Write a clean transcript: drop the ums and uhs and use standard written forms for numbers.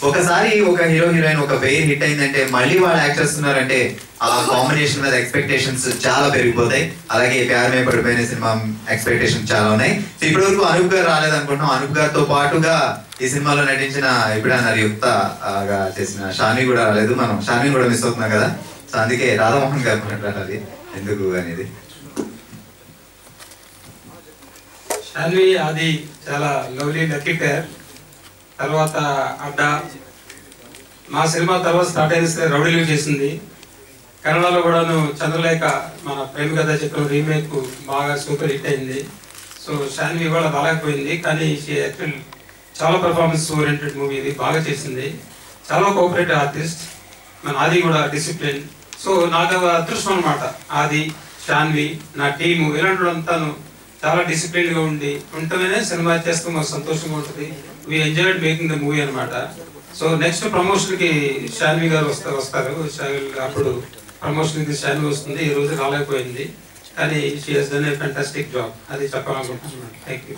ఒకసారి ఒక hero heroine ఒక పేరు హిట్ అయిందంటే మళ్ళీ వాళ్ళు యాక్ట్ చేస్తున్నారంటే ఆ కాంబినేషన్ మీద ఎక్స్పెక్టేషన్స్ చాలా పెరిగిపోతాయి. అలాగే ప్యార్ మే పడిపోయిన సినిమా ఎక్స్పెక్టేషన్స్ చాలా ఉన్నాయి. సో ఇప్పటి వరకు అనూప్ గారు రాలేదనుకుంటున్నాం. అనూప్ గారితో పాటుగా ఈ సినిమాలో నటించిన ఇప్పుడన్నారు యుక్తగా చేసిన షాన్వి కూడా రాలేదు. మనం షాన్వి కూడా మిస్ అవుతున్నాం కదా. సో అందుకే రాధామోహన్ గారు మాట్లాడాలి ఎందుకు అనేది. షాన్వి అది చాలా లవ్లీ లక్కీ పేర్. తర్వాత అడ్డా మా సినిమా తర్వాత స్టార్ట్ అయిన రౌడీలు చేసింది. కన్నడలో కూడాను చంద్రలేఖ మన ప్రేమ కథ చిత్రం రీమేక్ బాగా సూపర్ హిట్ అయింది. సో షాన్వి కూడా రాలేకపోయింది, కానీ యాక్చువల్ చాలా పర్ఫార్మెన్స్ ఓరియంటెడ్ మూవీ ఇది, బాగా చేసింది. చాలా కోఆపరేటివ్ ఆర్టిస్ట్. మన ఆది కూడా డిసిప్లిన్. సో నాకు అదృష్టం అనమాట. ఆది, షాన్వి, నా టీము ఇలాంటి అంతాను చాలా డిసిప్లిన్గా ఉంటేనే సినిమా చేస్తే మాకు సంతోషంగా ఉంటుంది. We enjoyed making the movie అనమాట. సో నెక్స్ట్ ప్రమోషన్కి షాన్వి గారు వస్తారు. అప్పుడు ప్రమోషన్కి షాన్వి వస్తుంది. ఈ రోజు రాలేకపోయింది, కానీ she has done a fantastic job. అది చెప్పాలనుకుంటున్నాను. Thank you.